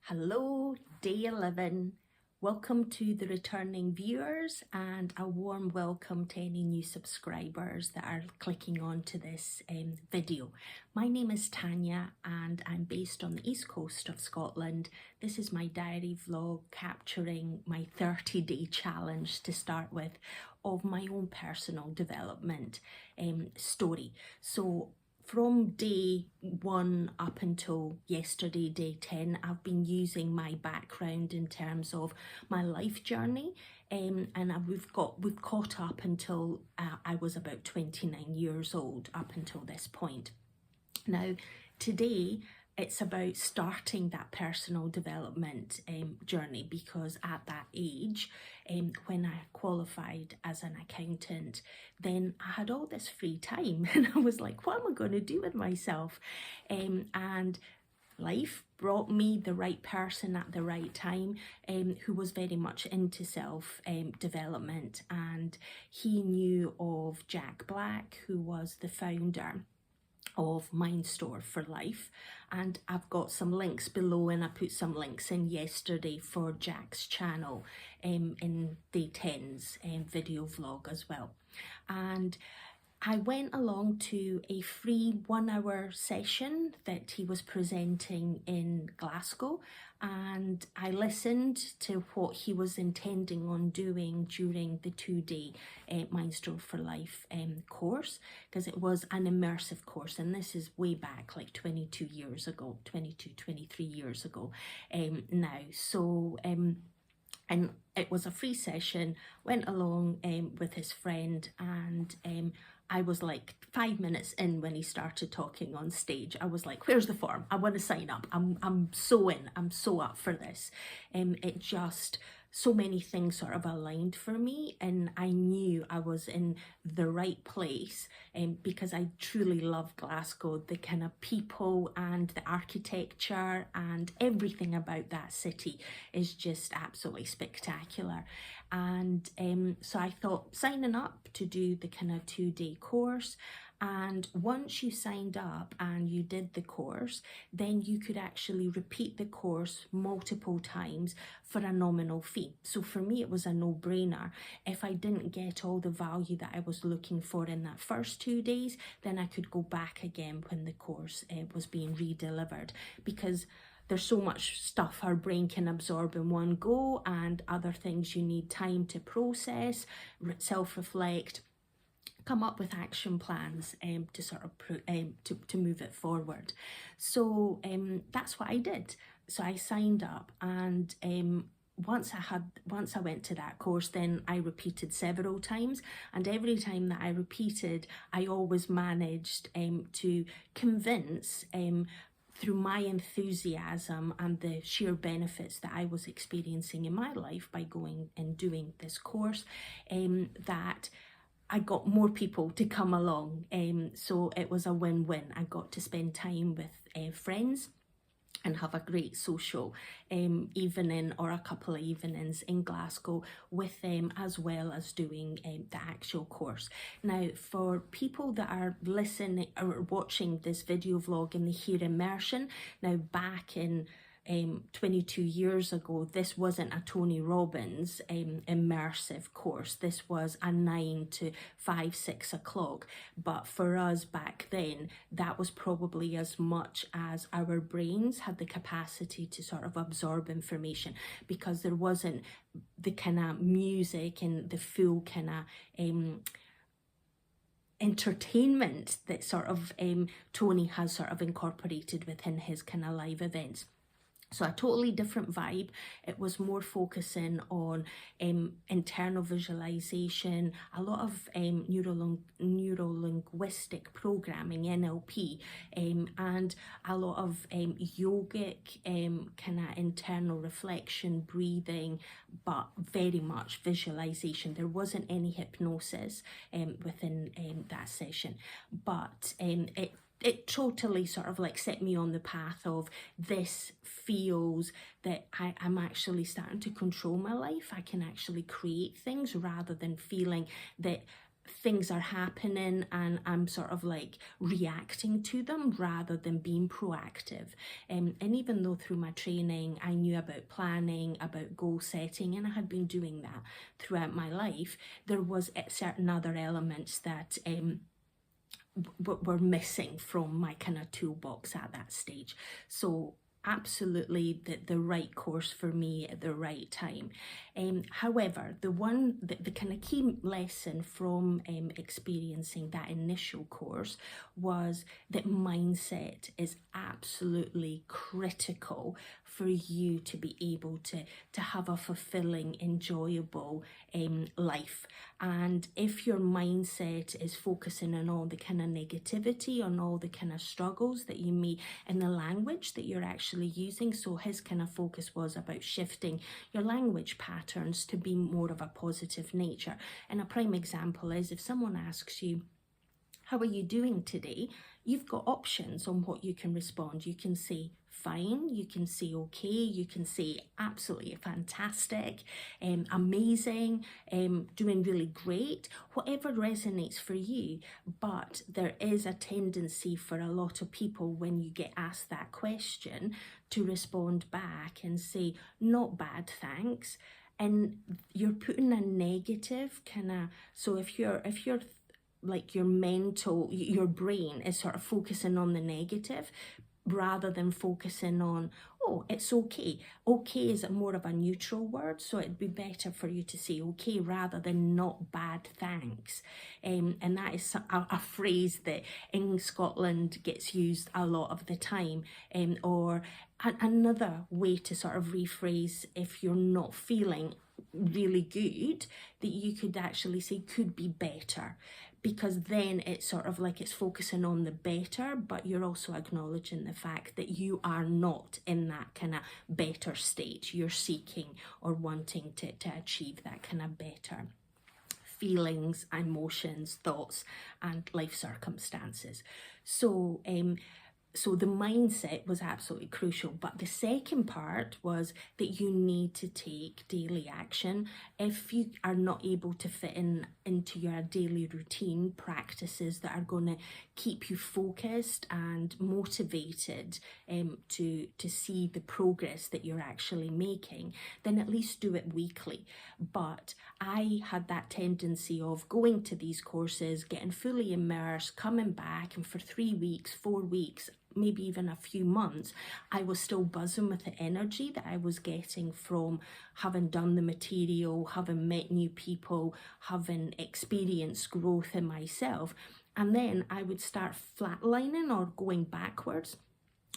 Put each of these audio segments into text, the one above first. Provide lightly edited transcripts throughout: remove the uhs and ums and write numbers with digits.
Hello, day 11. Welcome to the returning viewers and a warm welcome to any new subscribers that are clicking on to this video. My name is Tanya and I'm based on the east coast of Scotland. This is my diary vlog capturing my 30-day challenge to start with of my own personal development story. So from day 1 up until yesterday, day 10, I've been using my background in terms of my life journey, and we've caught up until I was about 29 years old up until this point. Now, today it's about starting that personal development journey, because at that age, when I qualified as an accountant, then I had all this free time and I was like, what am I going to do with myself? And life brought me the right person at the right time, who was very much into self development, and he knew of Jack Black, who was the founder of MindStore for life, and I've got some links below, and I put some links in yesterday for Jack's channel in day 10's video vlog as well. And I went along to a free 1-hour session that he was presenting in Glasgow, and I listened to what he was intending on doing during the 2-day MindStore for Life course, because it was an immersive course, and this is way back like 22 years ago, 23 years ago now. So and it was a free session, went along with his friend, and I was like 5 minutes in when he started talking on stage. I was like, where's the form? I want to sign up. I'm so in. I'm so up for this. It just, so many things sort of aligned for me, and I knew I was in the right place because I truly love Glasgow, the kind of people and the architecture and everything about that city is just absolutely spectacular. And so I thought, signing up to do the kind of 2-day course, and once you signed up and you did the course, then you could actually repeat the course multiple times for a nominal fee. So for me, it was a no-brainer. If I didn't get all the value that I was looking for in that first 2 days, then I could go back again when the course was being re-delivered, because there's so much stuff our brain can absorb in one go, and other things you need time to process, self-reflect, come up with action plans to sort of to move it forward. So that's what I did. So I signed up, and once I went to that course, then I repeated several times, and every time that I repeated, I always managed to convince through my enthusiasm and the sheer benefits that I was experiencing in my life by going and doing this course, that I got more people to come along. So it was a win-win. I got to spend time with friends and have a great social evening, or a couple of evenings in Glasgow with them, as well as doing the actual course. Now, for people that are listening or watching this video vlog and they hear immersion, now back in 22 years ago, this wasn't a Tony Robbins immersive course. This was a 9 to 5, 6 o'clock. But for us back then, that was probably as much as our brains had the capacity to sort of absorb information, because there wasn't the kind of music and the full kind of entertainment that sort of Tony has sort of incorporated within his kind of live events. So a totally different vibe. It was more focusing on internal visualization, a lot of neuro-linguistic programming, NLP, and a lot of yogic kind of internal reflection, breathing, but very much visualization. There wasn't any hypnosis within that session, but it totally sort of like set me on the path of, this feels that I'm actually starting to control my life. I can actually create things, rather than feeling that things are happening and I'm sort of like reacting to them rather than being proactive. And even though through my training I knew about planning, about goal setting, and I had been doing that throughout my life, there was certain other elements that were missing from my kind of toolbox at that stage. So absolutely the right course for me at the right time. However, the kind of key lesson from experiencing that initial course was that mindset is absolutely critical for you to be able to have a fulfilling, enjoyable life. And if your mindset is focusing on all the kind of negativity, on all the kind of struggles that you meet in the language that you're actually using, so his kind of focus was about shifting your language patterns to be more of a positive nature. And a prime example is if someone asks you, how are you doing today? You've got options on what you can respond. You can say fine, you can say okay, you can say absolutely fantastic, amazing, doing really great, whatever resonates for you. But there is a tendency for a lot of people when you get asked that question to respond back and say, not bad, thanks. And you're putting a negative kind of, so if you're like your brain is sort of focusing on the negative rather than focusing on, oh, it's okay. Okay is more of a neutral word, so it'd be better for you to say okay rather than not bad, thanks. And that is a phrase that in Scotland gets used a lot of the time. Or another way to sort of rephrase if you're not feeling really good, that you could actually say could be better, because then it's sort of like it's focusing on the better, but you're also acknowledging the fact that you are not in that kind of better state. You're seeking or wanting to achieve that kind of better feelings, emotions, thoughts, and life circumstances. So the mindset was absolutely crucial. But the second part was that you need to take daily action. If you are not able to fit into your daily routine practices that are going to keep you focused and motivated to see the progress that you're actually making, then at least do it weekly. But I had that tendency of going to these courses, getting fully immersed, coming back, and for 3 weeks, 4 weeks, maybe even a few months, I was still buzzing with the energy that I was getting from having done the material, having met new people, having experienced growth in myself. And then I would start flatlining or going backwards.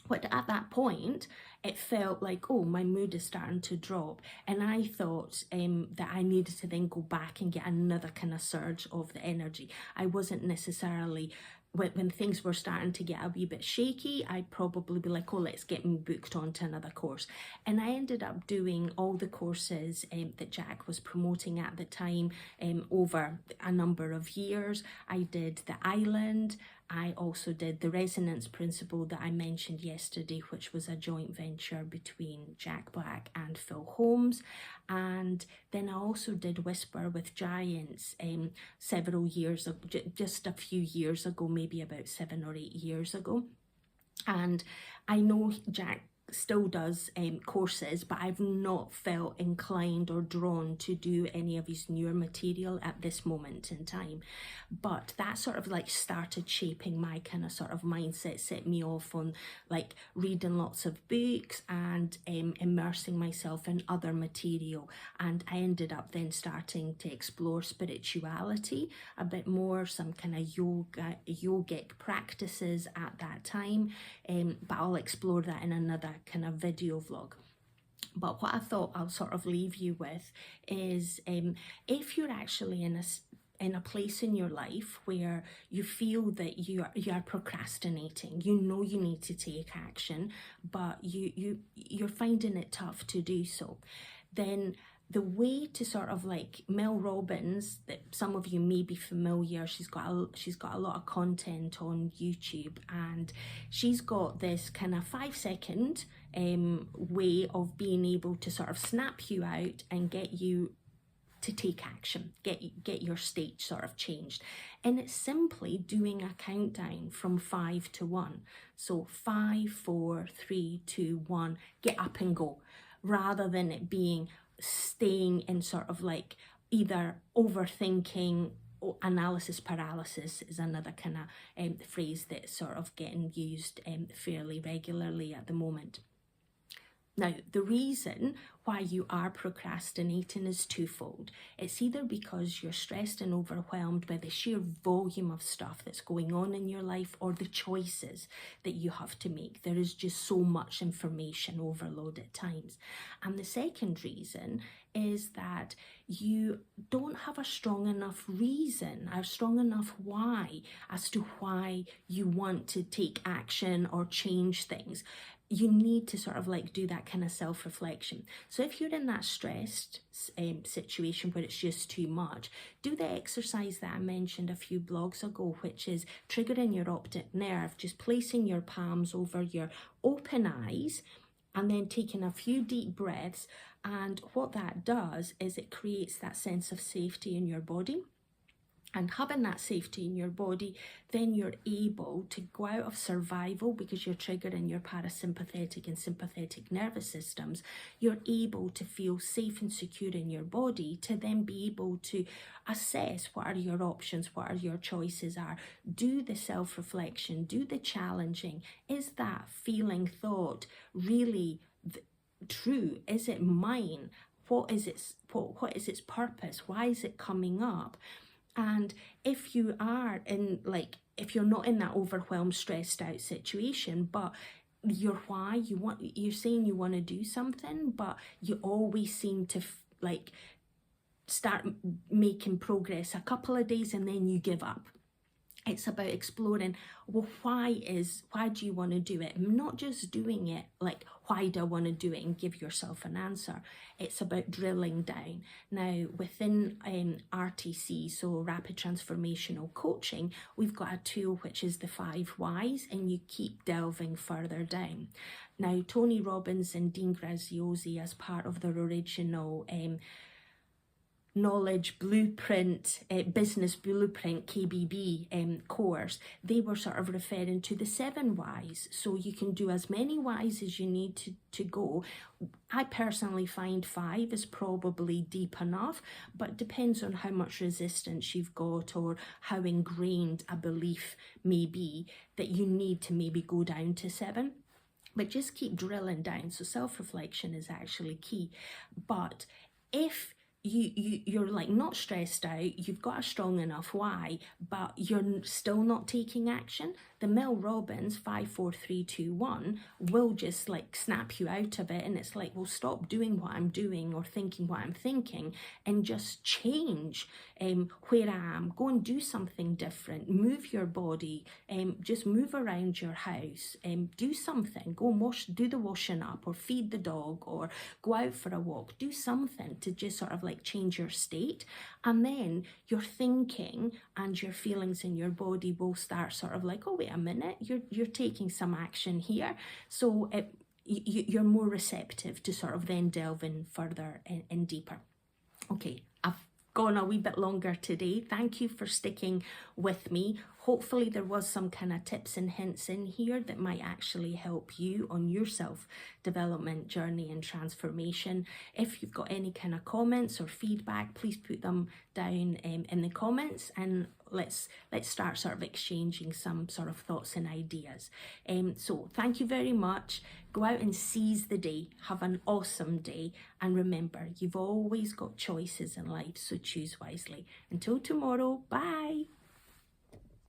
But at that point, it felt like, oh, my mood is starting to drop. And I thought that I needed to then go back and get another kind of surge of the energy. I wasn't necessarily, when things were starting to get a wee bit shaky, I'd probably be like, oh, let's get me booked onto another course. And I ended up doing all the courses that Jack was promoting at the time over a number of years. I did the Island. I also did the Resonance Principle that I mentioned yesterday, which was a joint venture between Jack Black and Phil Holmes. And then I also did Whisper with Giants several years ago, just a few years ago, maybe about 7 or 8 years ago. And I know Jack still does courses, but I've not felt inclined or drawn to do any of his newer material at this moment in time. But that sort of like started shaping my kind of sort of mindset, set me off on like reading lots of books and immersing myself in other material. And I ended up then starting to explore spirituality a bit more, some kind of yogic practices at that time. But I'll explore that in another kind of video vlog. But what I thought I'll sort of leave you with is if you're actually in a place in your life where you feel that you are procrastinating, you know you need to take action, but you're finding it tough to do so, then the way to sort of like Mel Robbins, that some of you may be familiar, she's got a lot of content on YouTube, and she's got this kind of 5-second way of being able to sort of snap you out and get you to take action, get your state sort of changed. And it's simply doing a countdown from 5 to 1. So 5, 4, 3, 2, 1, get up and go, rather than it being staying in sort of like either overthinking. Analysis paralysis is another kind of phrase that's sort of getting used fairly regularly at the moment. Now, the reason why you are procrastinating is twofold. It's either because you're stressed and overwhelmed by the sheer volume of stuff that's going on in your life, or the choices that you have to make. There is just so much information overload at times. And the second reason is that you don't have a strong enough reason, a strong enough why as to why you want to take action or change things. You need to sort of like do that kind of self-reflection. So if you're in that stressed situation where it's just too much, do the exercise that I mentioned a few blogs ago, which is triggering your optic nerve, just placing your palms over your open eyes and then taking a few deep breaths. And what that does is it creates that sense of safety in your body. And having that safety in your body, then you're able to go out of survival, because you're triggering your parasympathetic and sympathetic nervous systems. You're able to feel safe and secure in your body to then be able to assess what are your options, what are your choices are. Do the self-reflection, do the challenging. Is that feeling, thought really true? Is it mine? What is its purpose? Why is it coming up? And if you are in, like, if you're not in that overwhelmed, stressed out situation, but your why, you're saying you want to do something, but you always seem to like start making progress a couple of days and then you give up. It's about exploring, well, why do you want to do it? Not just doing it like, why do I want to do it, and give yourself an answer. It's about drilling down. Now, within RTC, so Rapid Transformational Coaching, we've got a tool which is the 5 whys, and you keep delving further down. Now, Tony Robbins and Dean Graziosi, as part of their original knowledge blueprint, business blueprint, KBB course, they were sort of referring to the 7 whys. So you can do as many whys as you need to go. I personally find 5 is probably deep enough, but it depends on how much resistance you've got or how ingrained a belief may be that you need to maybe go down to 7. But just keep drilling down. So self-reflection is actually key. But if you're like not stressed out, you've got a strong enough why, but you're still not taking action, the Mel Robbins 5, 4, 3, 2, 1 will just like snap you out of it. And it's like, well, stop doing what I'm doing or thinking what I'm thinking and just change where I am. Go and do something different. Move your body. Just move around your house. Do something. Go and do the washing up, or feed the dog, or go out for a walk. Do something to just sort of like change your state. And then your thinking and your feelings in your body will start sort of like, oh, wait a minute, you're taking some action here. So you're more receptive to sort of then delve in further and deeper. Okay, I've gone a wee bit longer today. Thank you for sticking with me. Hopefully there was some kind of tips and hints in here that might actually help you on your self-development journey and transformation. If you've got any kind of comments or feedback, please put them down in the comments, and let's start sort of exchanging some sort of thoughts and ideas. So thank you very much. Go out and seize the day. Have an awesome day. And remember, you've always got choices in life, so choose wisely. Until tomorrow, bye.